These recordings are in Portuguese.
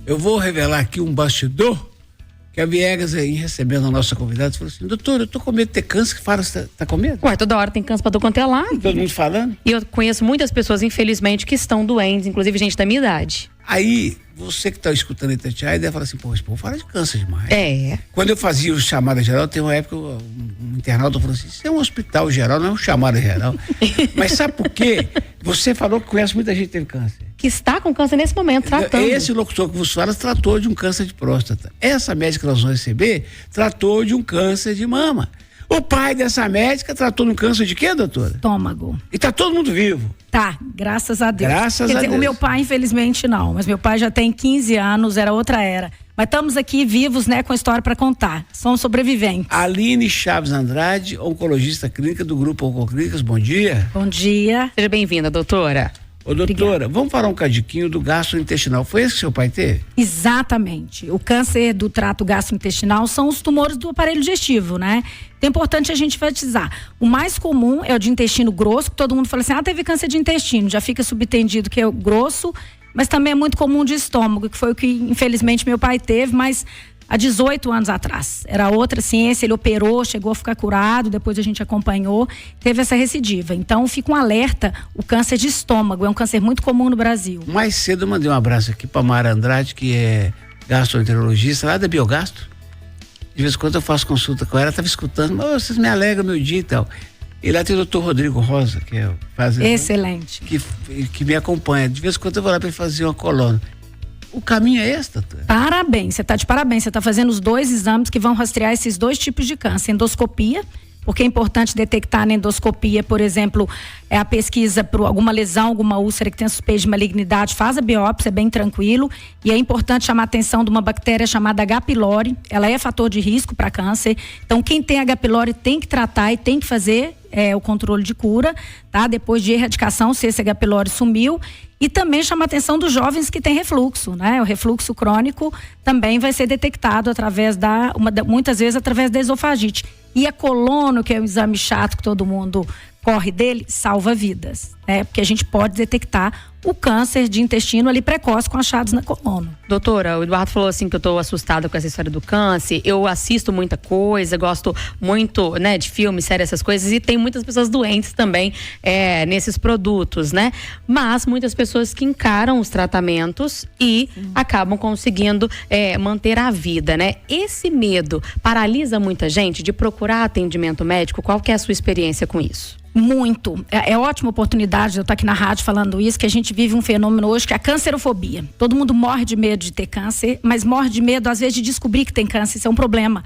Eu vou revelar aqui um bastidor que a Viegas aí, recebendo a nossa convidada, falou assim: doutor, eu tô com medo de ter câncer. Que fala, você tá com medo? Ué, toda hora tem câncer pra todo quanto é lado. Todo mundo falando. E eu conheço muitas pessoas, infelizmente, que estão doentes, inclusive gente da minha idade. Aí, você que tá escutando Itatiaia, deve falar assim: pô, esse povo fala de câncer demais. É. Quando eu fazia o chamada geral, tem uma época, um internauta falou assim: isso é um hospital geral, não é um chamada geral. Mas sabe por quê? Você falou que conhece muita gente que teve câncer. Que está com câncer nesse momento, tratando. Esse locutor que você fala tratou de um câncer de próstata. Essa médica que nós vamos receber tratou de um câncer de mama. O pai dessa médica tratou de um câncer de quê, doutora? Estômago. E tá todo mundo vivo. Tá, graças a Deus. Graças a Deus. O meu pai, infelizmente, não. Mas meu pai já tem 15 anos, era outra era. Mas estamos aqui vivos, né, com a história para contar. Somos sobreviventes. Aline Chaves Andrade, oncologista clínica do Grupo Oncoclínicas, bom dia. Bom dia. Seja bem-vinda, doutora. Ô, doutora, obrigada. Vamos falar um cadiquinho do gastrointestinal. Foi esse que seu pai teve? Exatamente. O câncer do trato gastrointestinal são os tumores do aparelho digestivo, né? Então é importante a gente enfatizar. O mais comum é o de intestino grosso, que todo mundo fala assim: teve câncer de intestino. Já fica subentendido que é o grosso, mas também é muito comum de estômago, que foi o que infelizmente meu pai teve, mas há 18 anos atrás. Era outra ciência, ele operou, chegou a ficar curado, depois a gente acompanhou, teve essa recidiva. Então fica um alerta, o câncer de estômago é um câncer muito comum no Brasil. Mais cedo eu mandei um abraço aqui para Mara Andrade, que é gastroenterologista lá da Biogastro. De vez em quando eu faço consulta com ela, estava escutando: vocês me alegram meu dia e tal. E lá tem o doutor Rodrigo Rosa, que é excelente, que me acompanha. De vez em quando eu vou lá para ele fazer uma coluna. O caminho é esse, doutor? Parabéns, você está de parabéns. Você está fazendo os 2 exames que vão rastrear esses 2 tipos de câncer. Endoscopia, porque é importante detectar na endoscopia, por exemplo, a pesquisa por alguma lesão, alguma úlcera que tem suspeita de malignidade, faz a biópsia, é bem tranquilo. E é importante chamar a atenção de uma bactéria chamada H. pylori. Ela é fator de risco para câncer. Então, quem tem H. pylori tem que tratar e tem que fazer o controle de cura, tá? Depois de erradicação, se esse H. pylori sumiu. E também chama a atenção dos jovens que têm refluxo, né? O refluxo crônico também vai ser detectado através muitas vezes através da esofagite. E a colono, que é um exame chato que todo mundo corre dele, salva vidas, né? Porque a gente pode detectar o câncer de intestino ali precoce com achados na coluna. Doutora, o Eduardo falou assim que eu tô assustada com essa história do câncer. Eu assisto muita coisa, gosto muito, né, de filmes, séries, essas coisas, e tem muitas pessoas doentes também nesses produtos, né? Mas muitas pessoas que encaram os tratamentos e acabam conseguindo manter a vida, né? Esse medo paralisa muita gente de procurar atendimento médico. Qual que é a sua experiência com isso? Muito. É ótima oportunidade de eu estar aqui na rádio falando isso, que a gente vive um fenômeno hoje que é a cancerofobia. Todo mundo morre de medo de ter câncer, mas morre de medo às vezes de descobrir que tem câncer. Isso é um problema,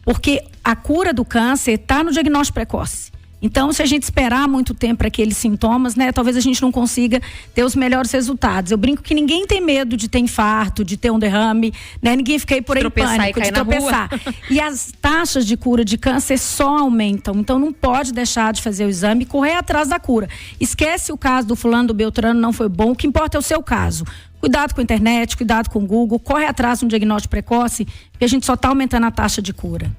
porque a cura do câncer está no diagnóstico precoce. Então, se a gente esperar muito tempo para aqueles sintomas, né, talvez a gente não consiga ter os melhores resultados. Eu brinco que ninguém tem medo de ter infarto, de ter um derrame, né? Ninguém fica aí por aí em pânico de tropeçar. E as taxas de cura de câncer só aumentam. Então, não pode deixar de fazer o exame e correr atrás da cura. Esquece o caso do fulano, do Beltrano, não foi bom. O que importa é o seu caso. Cuidado com a internet, cuidado com o Google, corre atrás de um diagnóstico precoce, porque a gente só está aumentando a taxa de cura.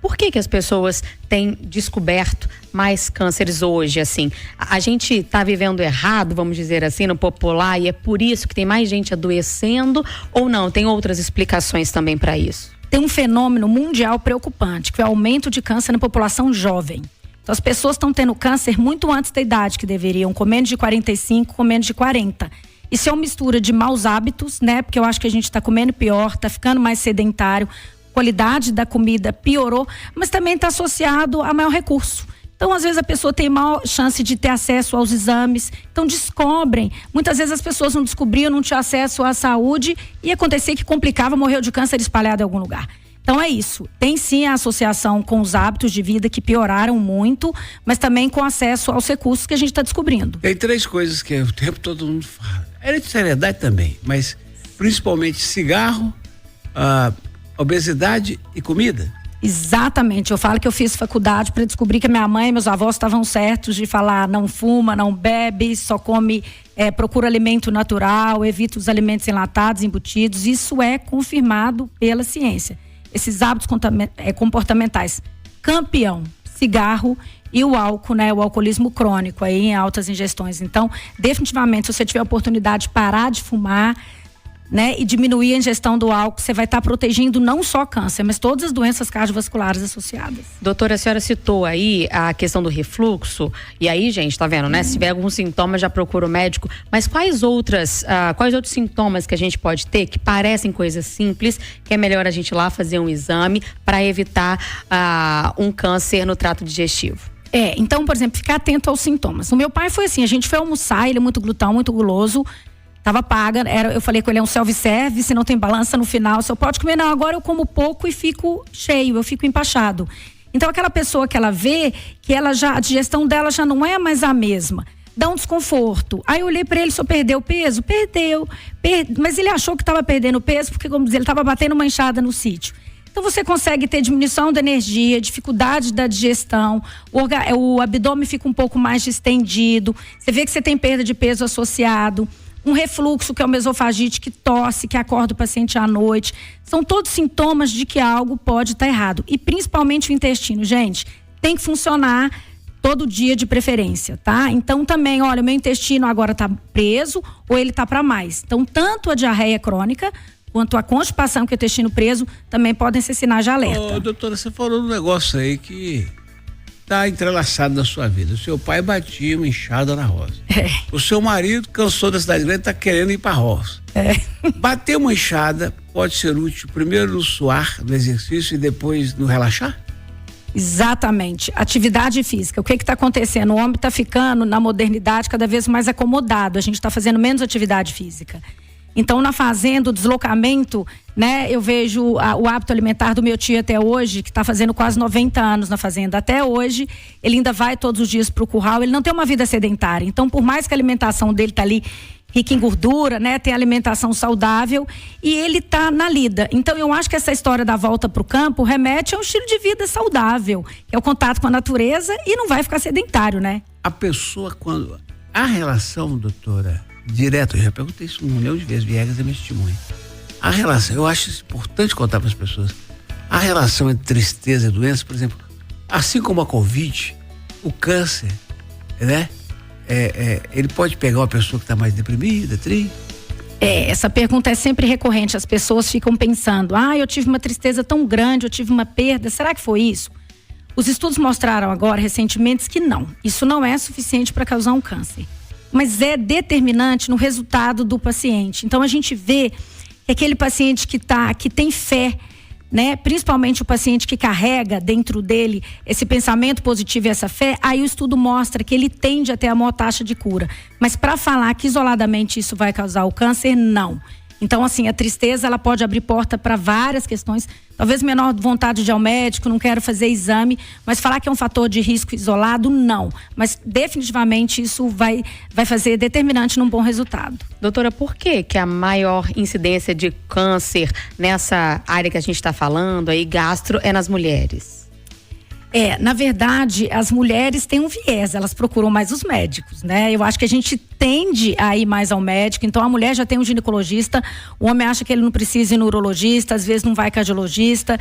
Por que as pessoas têm descoberto mais cânceres hoje, assim? A gente está vivendo errado, vamos dizer assim, no popular, e é por isso que tem mais gente adoecendo, ou não? Tem outras explicações também para isso? Tem um fenômeno mundial preocupante, que é o aumento de câncer na população jovem. Então, as pessoas estão tendo câncer muito antes da idade que deveriam, com menos de 45, com menos de 40. Isso é uma mistura de maus hábitos, né? Porque eu acho que a gente está comendo pior, está ficando mais sedentário, qualidade da comida piorou, mas também está associado a maior recurso. Então, às vezes, a pessoa tem maior chance de ter acesso aos exames. Então, descobrem. Muitas vezes as pessoas não descobriam, não tinham acesso à saúde e acontecia que complicava, morreu de câncer espalhado em algum lugar. Então, é isso. Tem sim a associação com os hábitos de vida que pioraram muito, mas também com acesso aos recursos que a gente está descobrindo. Tem 3 coisas que o tempo todo mundo fala. Hereditariedade também, mas principalmente cigarro, obesidade e comida. Exatamente, eu falo que eu fiz faculdade para descobrir que a minha mãe e meus avós estavam certos de falar: não fuma, não bebe, só come, procura alimento natural, evita os alimentos enlatados, embutidos. Isso é confirmado pela ciência. Esses hábitos comportamentais, campeão, cigarro e o álcool, né? O alcoolismo crônico aí em altas ingestões. Então, definitivamente, se você tiver a oportunidade de parar de fumar, né, e diminuir a ingestão do álcool, você vai estar protegendo não só câncer, mas todas as doenças cardiovasculares associadas. Doutora, a senhora citou aí a questão do refluxo, e aí, gente, tá vendo, né? Se tiver algum sintoma, já procura o médico, mas quais outros sintomas que a gente pode ter que parecem coisas simples, que é melhor a gente ir lá fazer um exame para evitar um câncer no trato digestivo? Então, por exemplo, ficar atento aos sintomas. O meu pai foi assim, a gente foi almoçar, ele é muito glutão, muito guloso, tava paga, eu falei com ele, é um self-service, não tem balança no final, você pode comer, não, agora eu como pouco e fico cheio, eu fico empachado. Então aquela pessoa que ela vê, que ela já, a digestão dela já não é mais a mesma, dá um desconforto. Aí eu olhei pra ele, só perdeu peso? Perdeu, mas ele achou que estava perdendo peso, porque como dizer, ele estava batendo uma enxada no sítio. Então você consegue ter diminuição da energia, dificuldade da digestão, o abdômen fica um pouco mais distendido, você vê que você tem perda de peso associado, um refluxo, que é uma esofagite, que tosse, que acorda o paciente à noite. São todos sintomas de que algo pode estar errado. E principalmente o intestino, gente, tem que funcionar todo dia de preferência, tá? Então também, olha, o meu intestino agora tá preso ou ele tá para mais. Então tanto a diarreia crônica quanto a constipação com o intestino preso também podem ser sinais de alerta. Doutora, você falou um negócio aí que tá entrelaçado na sua vida. O seu pai batia uma enxada na roça. O seu marido cansou da cidade grande, tá querendo ir pra roça. Bater uma enxada pode ser útil primeiro no suar, no exercício e depois no relaxar? Exatamente. Atividade física. O que está acontecendo? O homem está ficando, na modernidade, cada vez mais acomodado. A gente está fazendo menos atividade física. Então, na fazenda, o deslocamento, né? Eu vejo o hábito alimentar do meu tio até hoje, que está fazendo quase 90 anos na fazenda. Até hoje, ele ainda vai todos os dias para o curral. Ele não tem uma vida sedentária. Então, por mais que a alimentação dele tá ali rica em gordura, né? Tem alimentação saudável e ele tá na lida. Então, eu acho que essa história da volta para o campo remete a um estilo de vida saudável, que é o contato com a natureza e não vai ficar sedentário, né? A pessoa, quando... A relação, doutora, direto, eu já perguntei isso 1 milhão de vezes, Viegas é meu testemunho. A relação, eu acho importante contar para as pessoas, a relação entre tristeza e doença, por exemplo, assim como a Covid, o câncer, né? Ele pode pegar uma pessoa que está mais deprimida, triste? Essa pergunta é sempre recorrente, as pessoas ficam pensando, eu tive uma tristeza tão grande, eu tive uma perda, será que foi isso? Os estudos mostraram agora, recentemente, que não, isso não é suficiente para causar um câncer. Mas é determinante no resultado do paciente. Então a gente vê que aquele paciente que tem fé, né? Principalmente o paciente que carrega dentro dele esse pensamento positivo e essa fé, aí o estudo mostra que ele tende a ter a maior taxa de cura. Mas para falar que isoladamente isso vai causar o câncer, não. Então, assim, a tristeza, ela pode abrir porta para várias questões, talvez menor vontade de ir ao médico, não quero fazer exame, mas falar que é um fator de risco isolado, não. Mas definitivamente isso vai fazer determinante num bom resultado. Doutora, por que a maior incidência de câncer nessa área que a gente está falando, aí gastro, é nas mulheres? Na verdade, as mulheres têm um viés, elas procuram mais os médicos, né? Eu acho que a gente tende a ir mais ao médico, então a mulher já tem um ginecologista, o homem acha que ele não precisa ir no urologista, às vezes não vai cardiologista.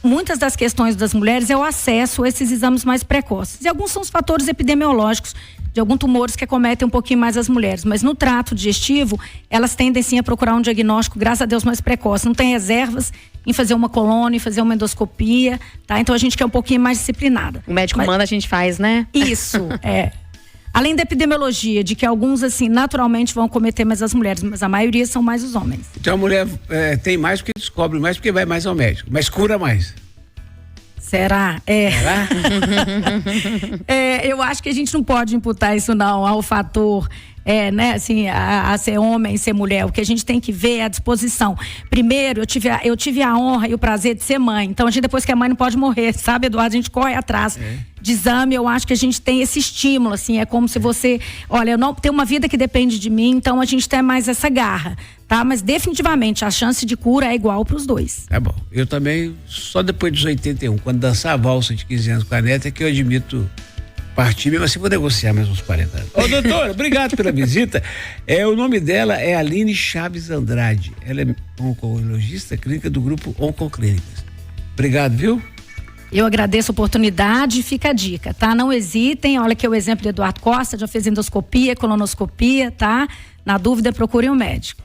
Muitas das questões das mulheres é o acesso a esses exames mais precoces. E alguns são os fatores epidemiológicos de alguns tumores que acometem um pouquinho mais as mulheres. Mas no trato digestivo, elas tendem sim a procurar um diagnóstico, graças a Deus, mais precoce. Não tem reservas em fazer uma colônia, em fazer uma endoscopia, tá? Então a gente quer um pouquinho mais disciplinada. O médico manda, a gente faz, né? Isso, Além da epidemiologia, de que alguns, assim, naturalmente vão cometer mais as mulheres, mas a maioria são mais os homens. Então a mulher tem mais porque descobre mais, porque vai mais ao médico, mas cura mais. Será? Será? Eu acho que a gente não pode imputar isso não ao fator, né, assim, a ser homem, ser mulher. O que a gente tem que ver é a disposição. Primeiro, eu tive a honra e o prazer de ser mãe. Então, a gente, depois que a mãe não pode morrer, sabe, Eduardo? A gente corre atrás de exame. Eu acho que a gente tem esse estímulo, assim, é como se você, olha, eu não tenho uma vida que depende de mim, então a gente tem mais essa garra, tá? Mas definitivamente a chance de cura é igual para os dois. Tá bom. Eu também, só depois dos 81, quando dançar a valsa de 15 anos com a neta, é que eu admito partir, mesmo assim vou negociar mais uns 40 anos. Ô, doutora, obrigado pela visita. O nome dela é Aline Chaves Andrade. Ela é oncologista clínica do grupo Oncoclínicas. Obrigado, viu? Eu agradeço a oportunidade, fica a dica, tá? Não hesitem, olha aqui o exemplo do Eduardo Costa, já fez endoscopia, colonoscopia, tá? Na dúvida, procurem um médico.